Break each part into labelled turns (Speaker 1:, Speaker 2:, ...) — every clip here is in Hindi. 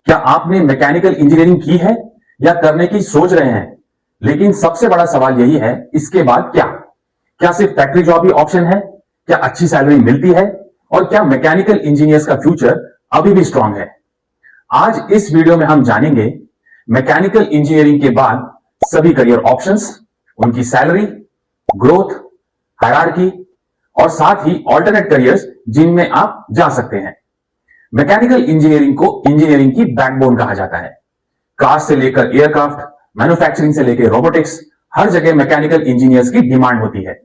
Speaker 1: क्या आपने मैकेनिकल इंजीनियरिंग की है या करने की सोच रहे हैं? लेकिन सबसे बड़ा सवाल यही है, इसके बाद क्या? क्या सिर्फ फैक्ट्री जॉब ही ऑप्शन है? क्या अच्छी सैलरी मिलती है? और क्या मैकेनिकल इंजीनियर्स का फ्यूचर अभी भी स्ट्रांग है? आज इस वीडियो में हम जानेंगे मैकेनिकल इंजीनियरिंग के बाद सभी करियर ऑप्शंस, उनकी सैलरी, ग्रोथ, हायरार्की और साथ ही ऑल्टरनेट करियर्स जिनमें आप जा सकते हैं। मैकेनिकल इंजीनियरिंग को इंजीनियरिंग की बैकबोन कहा जाता है। कार से लेकर एयरक्राफ्ट, मैन्युफैक्चरिंग से लेकर रोबोटिक्स, हर जगह मैकेनिकल इंजीनियर्स की डिमांड होती है।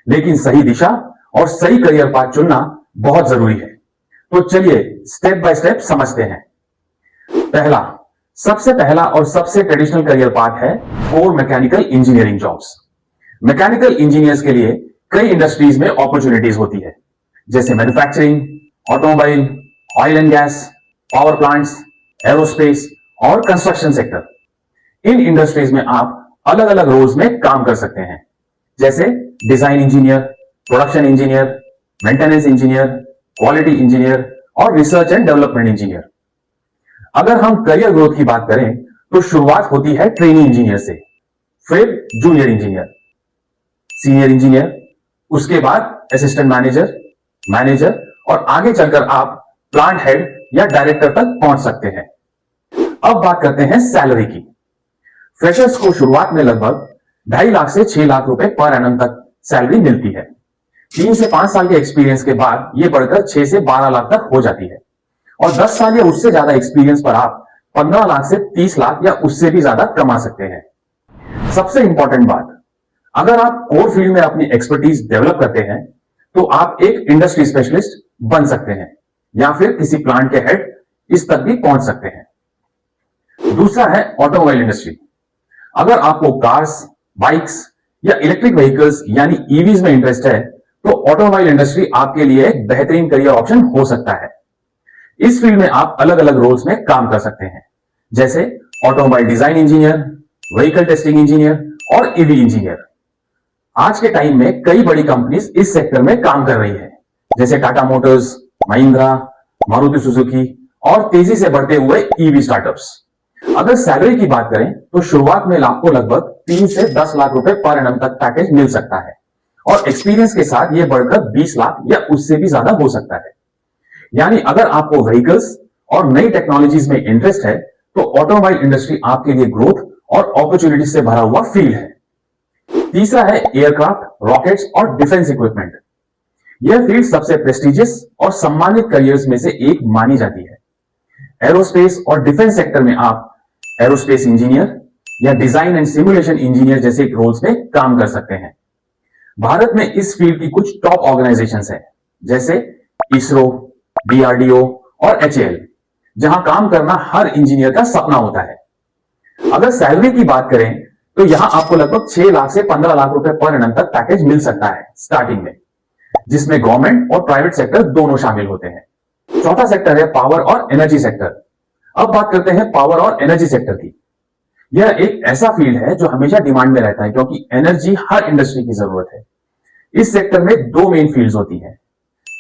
Speaker 1: लेकिन सही दिशा और सही करियर पाथ चुनना बहुत जरूरी है। तो चलिए स्टेप बाय स्टेप समझते हैं। सबसे पहला और सबसे ट्रेडिशनल करियर पाथ है core mechanical engineering jobs. Mechanical engineers के लिए कई इंडस्ट्रीज में अपॉर्चुनिटीज होती है, जैसे manufacturing, automobile, oil and gas, power plants, aerospace और कंस्ट्रक्शन सेक्टर। इन इंडस्ट्रीज में आप अलग अलग रोल्स में काम कर सकते हैं, जैसे design engineer, production engineer, maintenance engineer, quality engineer और रिसर्च एंड डेवलपमेंट इंजीनियर। अगर हम करियर ग्रोथ की बात करें तो शुरुआत होती है ट्रेनी इंजीनियर से, फिर जूनियर इंजीनियर, सीनियर इंजीनियर, उसके बाद असिस्टेंट मैनेजर, मैनेजर और आगे चलकर आप प्लांट हेड या डायरेक्टर तक पहुंच सकते हैं। अब बात करते हैं सैलरी की। फ्रेशर्स को शुरुआत में लगभग 2.5 लाख से 6 लाख रुपए पर एनम तक सैलरी मिलती है। 3 से 5 साल के एक्सपीरियंस के बाद यह बढ़कर 6 से 12 लाख तक हो जाती है और 10 साल या उससे ज्यादा एक्सपीरियंस पर आप 15 लाख से 30 लाख या उससे भी ज्यादा कमा सकते हैं। सबसे इंपॉर्टेंट बात, अगर आप कोर फील्ड में अपनी एक्सपर्टीज डेवलप करते हैं तो आप एक इंडस्ट्री स्पेशलिस्ट बन सकते हैं या फिर किसी प्लांट के हेड इस तक भी पहुंच सकते हैं। दूसरा है ऑटोमोबाइल इंडस्ट्री। अगर आपको कार्स, बाइक्स या इलेक्ट्रिक व्हीकल्स यानी ईवीज में इंटरेस्ट है तो ऑटोमोबाइल इंडस्ट्री आपके लिए एक बेहतरीन करियर ऑप्शन हो सकता है। इस फील्ड में आप अलग अलग रोल्स में काम कर सकते हैं, जैसे automobile design engineer, vehicle testing engineer और ईवी इंजीनियर। आज के टाइम में कई बड़ी कंपनीज इस सेक्टर में काम कर रही है, जैसे टाटा मोटर्स, महिंद्रा, मारुति सुजुकी और तेजी से बढ़ते हुए ईवी स्टार्टअप्स। अगर सैलरी की बात करें तो शुरुआत में आपको लगभग 3 से 10 लाख रुपए पर एनम तक पैकेज मिल सकता है और एक्सपीरियंस के साथ यह बढ़कर 20 लाख या उससे भी ज्यादा हो सकता है। यानी अगर आपको व्हीकल्स और नई टेक्नोलॉजीज में इंटरेस्ट है तो ऑटोमोबाइल इंडस्ट्री आपके लिए ग्रोथ और अपॉर्चुनिटी से भरा हुआ फील्ड है। तीसरा है एयरक्राफ्ट, रॉकेट्स और डिफेंस इक्विपमेंट। यह फील्ड सबसे प्रेस्टिजियस और सम्मानित करियर्स में से एक मानी जाती है। एरोस्पेस और डिफेंस सेक्टर में आप एरोस्पेस इंजीनियर या डिजाइन एंड सिमुलेशन इंजीनियर जैसे रोल्स में काम कर सकते हैं। भारत में इस फील्ड की कुछ टॉप ऑर्गेनाइजेशंस हैं, जैसे इसरो, डीआरडीओ और एचएएल, जहां काम करना हर इंजीनियर का सपना होता है। अगर सैलरी की बात करें तो यहां आपको लगभग 6 लाख से 15 लाख रुपए पर एनम तक पैकेज मिल सकता है स्टार्टिंग में, जिसमें गवर्नमेंट और प्राइवेट सेक्टर दोनों शामिल होते हैं। चौथा सेक्टर है पावर और एनर्जी सेक्टर। अब बात करते हैं पावर और एनर्जी सेक्टर की। यह एक ऐसा फील्ड है जो हमेशा डिमांड में रहता है, क्योंकि एनर्जी हर इंडस्ट्री की जरूरत है। इस सेक्टर में 2 मेन फील्ड्स होती हैं,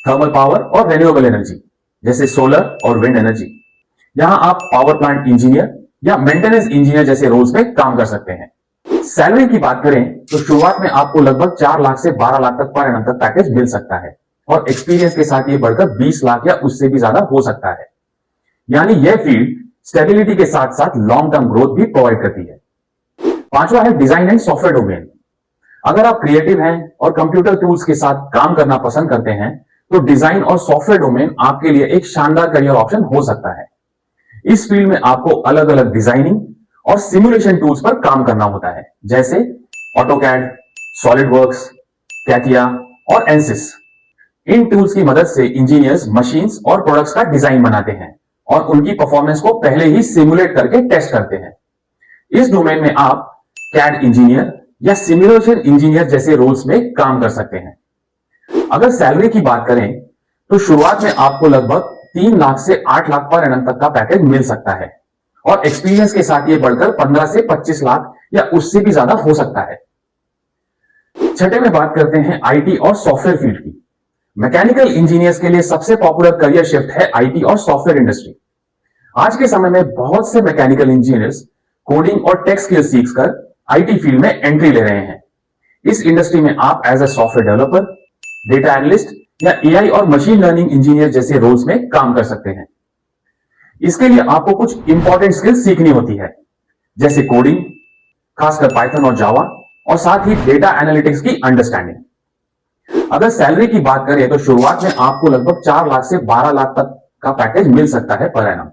Speaker 1: थर्मल पावर और रिन्यूएबल एनर्जी, जैसे सोलर और विंड एनर्जी। यहां आप पावर प्लांट इंजीनियर या मेंटेनेंस इंजीनियर जैसे रोल्स में काम कर सकते हैं। सैलरी की बात करें तो शुरुआत में आपको लगभग 4 लाख से 12 लाख तक पर एनम तक पैकेज मिल सकता है और एक्सपीरियंस के साथ ये बढ़कर 20 लाख या उससे भी ज्यादा हो सकता है। यानी यह फील्ड स्टेबिलिटी के साथ साथ लॉन्ग टर्म ग्रोथ भी प्रोवाइड करती है। पांचवा है डिजाइन एंड सॉफ्टवेयर डोमेन। अगर आप क्रिएटिव हैं और कंप्यूटर टूल्स के साथ काम करना पसंद करते हैं तो डिजाइन और सॉफ्टवेयर डोमेन आपके लिए एक शानदार करियर ऑप्शन हो सकता है। इस फील्ड में आपको अलग अलग डिजाइनिंग और सिमुलेशन टूल्स पर काम करना होता है, जैसे ऑटोकैड, सॉलिडवर्क्स, कैटिया और एनसिस। इन टूल्स की मदद से इंजीनियर्स मशीन्स और प्रोडक्ट्स का डिजाइन बनाते हैं और उनकी परफॉर्मेंस को पहले ही सिमुलेट करके टेस्ट करते हैं। इस डोमेन में आप कैड इंजीनियर या सिमुलेशन इंजीनियर जैसे रोल्स में काम कर सकते हैं। अगर सैलरी की बात करें तो शुरुआत में आपको लगभग 3 लाख से 8 लाख पर एनम तक का पैकेज मिल सकता है और एक्सपीरियंस के साथ ये बढ़कर 15 से 25 लाख या उससे भी ज्यादा हो सकता है। छठे में बात करते हैं आईटी और सॉफ्टवेयर फील्ड की। मैकेनिकल इंजीनियर्स के लिए सबसे पॉपुलर करियर शिफ्ट है आईटी और सॉफ्टवेयर इंडस्ट्री। आज के समय में बहुत से मैकेनिकल इंजीनियर्स कोडिंग और टेक स्किल्स सीखकर आईटी फील्ड में एंट्री ले रहे हैं। इस इंडस्ट्री में आप as a software developer, data analyst या एआई और मशीन लर्निंग इंजीनियर जैसे रोल्स में काम कर सकते हैं। इसके लिए आपको कुछ इंपॉर्टेंट स्किल्स सीखनी होती है, जैसे कोडिंग, खासकर पाइथन और जावा, और साथ ही डेटा एनालिटिक्स की अंडरस्टैंडिंग। अगर सैलरी की बात करें तो शुरुआत में आपको लगभग 4 लाख से 12 लाख तक का पैकेज मिल सकता है पर एनम,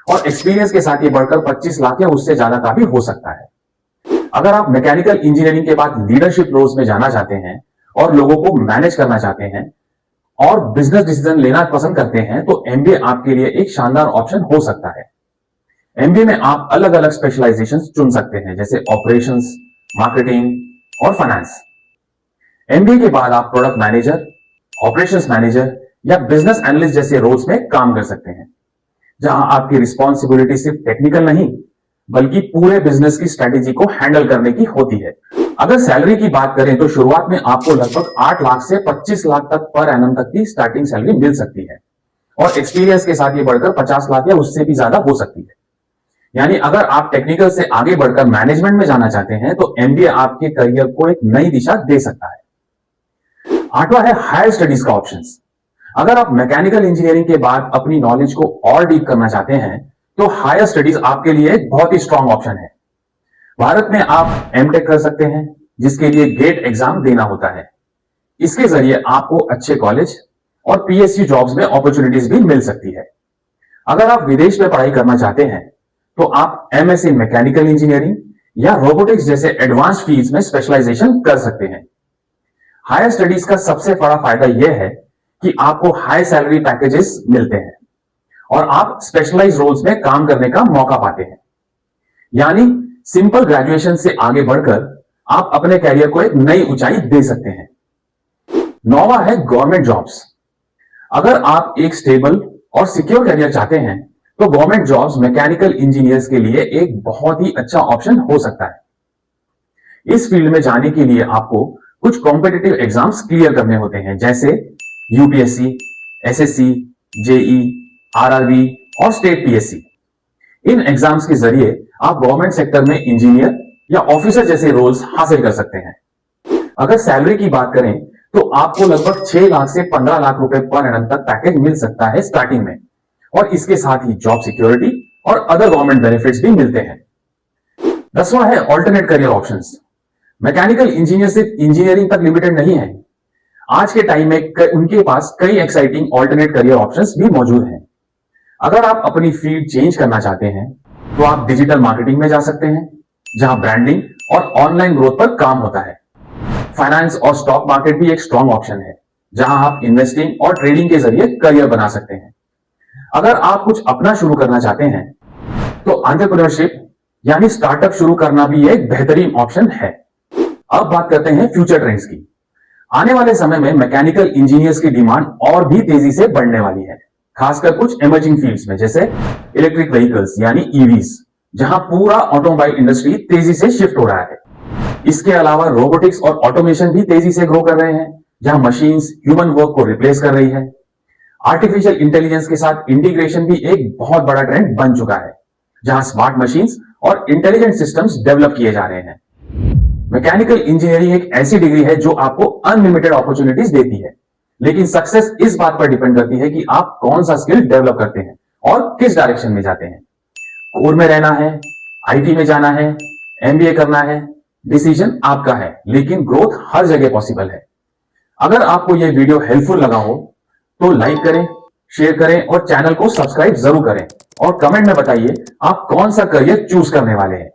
Speaker 1: और एक्सपीरियंस के साथ ये बढ़कर 25 लाख या उससे ज्यादा का भी हो सकता है। अगर आप मैकेनिकल इंजीनियरिंग के बाद लीडरशिप रोल्स में जाना चाहते हैं और लोगों को मैनेज करना चाहते हैं और बिजनेस डिसीजन लेना पसंद करते हैं तो एमबीए आपके लिए एक शानदार ऑप्शन हो सकता है। एमबीए में आप अलग अलग स्पेशलाइजेशंस चुन सकते हैं, जैसे ऑपरेशंस, मार्केटिंग और फाइनेंस। एमबीए के बाद आप प्रोडक्ट मैनेजर, ऑपरेशंस मैनेजर या बिजनेस एनालिस्ट जैसे रोल्स में काम कर सकते हैं, जहां आपकी रिस्पॉन्सिबिलिटी सिर्फ टेक्निकल नहीं बल्कि पूरे बिजनेस की स्ट्रेटेजी को हैंडल करने की होती है। अगर सैलरी की बात करें तो शुरुआत में आपको लगभग 8 लाख से 25 लाख तक पर एनम तक की स्टार्टिंग सैलरी मिल सकती है, और एक्सपीरियंस के साथ ये बढ़कर 50 लाख या उससे भी ज्यादा हो सकती है। यानी अगर आप टेक्निकल से आगे बढ़कर मैनेजमेंट में जाना चाहते हैं तो एमबीए आपके करियर को एक नई दिशा दे सकता है। 8वां है हायर स्टडीज का ऑप्शंस। अगर आप मैकेनिकल इंजीनियरिंग के बाद अपनी नॉलेज को और डीप करना चाहते हैं तो हायर स्टडीज आपके लिए एक बहुत ही स्ट्रांग ऑप्शन है। भारत में आप एमटेक कर सकते हैं, जिसके लिए गेट एग्जाम देना होता है। इसके जरिए आपको अच्छे कॉलेज और पीएसयू जॉब्स में अपॉर्चुनिटीज भी मिल सकती है। अगर आप विदेश में पढ़ाई करना चाहते हैं तो आप एमएससी मैकेनिकल इंजीनियरिंग या रोबोटिक्स जैसे एडवांस फील्ड्स में स्पेशलाइजेशन कर सकते हैं। हायर स्टडीज का सबसे बड़ा फायदा यह है कि आपको हाई सैलरी पैकेजेस मिलते हैं और आप स्पेशलाइज रोल्स में काम करने का मौका पाते हैं। यानी सिंपल ग्रेजुएशन से आगे बढ़कर आप अपने कैरियर को एक नई ऊंचाई दे सकते हैं। 9वां है गवर्नमेंट जॉब्स। अगर आप एक स्टेबल और सिक्योर करियर चाहते हैं तो गवर्नमेंट जॉब्स मैकेनिकल इंजीनियर्स के लिए एक बहुत ही अच्छा ऑप्शन हो सकता है। इस फील्ड में जाने के लिए आपको कुछ कॉम्पिटिटिव एग्जाम्स क्लियर करने होते हैं, जैसे यूपीएससी, एसएससी, जेई, आरआरबी और स्टेट पीएससी। इन एग्जाम्स के जरिए आप गवर्नमेंट सेक्टर में इंजीनियर या ऑफिसर जैसे रोल्स हासिल कर सकते हैं। अगर सैलरी की बात करें तो आपको लगभग 6 लाख से 15 लाख रुपए पर एनम तक पैकेज मिल सकता है स्टार्टिंग में, और इसके साथ ही जॉब सिक्योरिटी और अदर गवर्नमेंट बेनिफिट्स भी मिलते हैं। 10वां है alternate career options. Mechanical engineer सिर्फ इंजीनियरिंग तक लिमिटेड नहीं है। आज के टाइम में उनके पास कई एक्साइटिंग ऑल्टरनेट करियर ऑप्शंस भी मौजूद हैं। अगर आप अपनी फील्ड चेंज करना चाहते हैं तो आप डिजिटल मार्केटिंग में जा सकते हैं, जहां ब्रांडिंग और ऑनलाइन ग्रोथ पर काम होता है। फाइनेंस और स्टॉक मार्केट भी एक स्ट्रॉन्ग ऑप्शन है, जहां आप इन्वेस्टिंग और ट्रेडिंग के जरिए करियर बना सकते हैं। अगर आप कुछ अपना शुरू करना चाहते हैं तो एंटरप्रेन्योरशिप यानी स्टार्टअप शुरू करना भी एक बेहतरीन ऑप्शन है। अब बात करते हैं फ्यूचर ट्रेंड्स की। आने वाले समय में मैकेनिकल इंजीनियर्स की डिमांड और भी तेजी से बढ़ने वाली है, खासकर कुछ इमर्जिंग फील्ड्स में, जैसे इलेक्ट्रिक व्हीकल्स यानी ईवीज, जहां पूरा ऑटोमोबाइल इंडस्ट्री तेजी से शिफ्ट हो रहा है। इसके अलावा रोबोटिक्स और ऑटोमेशन भी तेजी से ग्रो कर रहे हैं, जहां मशीन्स ह्यूमन वर्क को रिप्लेस कर रही है। आर्टिफिशियल इंटेलिजेंस के साथ इंटीग्रेशन भी एक बहुत बड़ा ट्रेंड बन चुका है, जहां स्मार्ट मशीन्स और इंटेलिजेंट सिस्टम्स डेवलप किए जा रहे हैं। मैकेनिकल इंजीनियरिंग एक ऐसी डिग्री है जो आपको अनलिमिटेड अपॉर्चुनिटीज देती है, लेकिन सक्सेस इस बात पर डिपेंड करती है कि आप कौन सा स्किल डेवलप करते हैं और किस डायरेक्शन में जाते हैं। कोर में रहना है, आईटी में जाना है, एमबीए करना है, डिसीजन आपका है, लेकिन ग्रोथ हर जगह पॉसिबल है। अगर आपको यह वीडियो हेल्पफुल लगा हो तो लाइक करें, शेयर करें और चैनल को सब्सक्राइब जरूर करें, और कमेंट में बताइए आप कौन सा करियर चूज करने वाले हैं।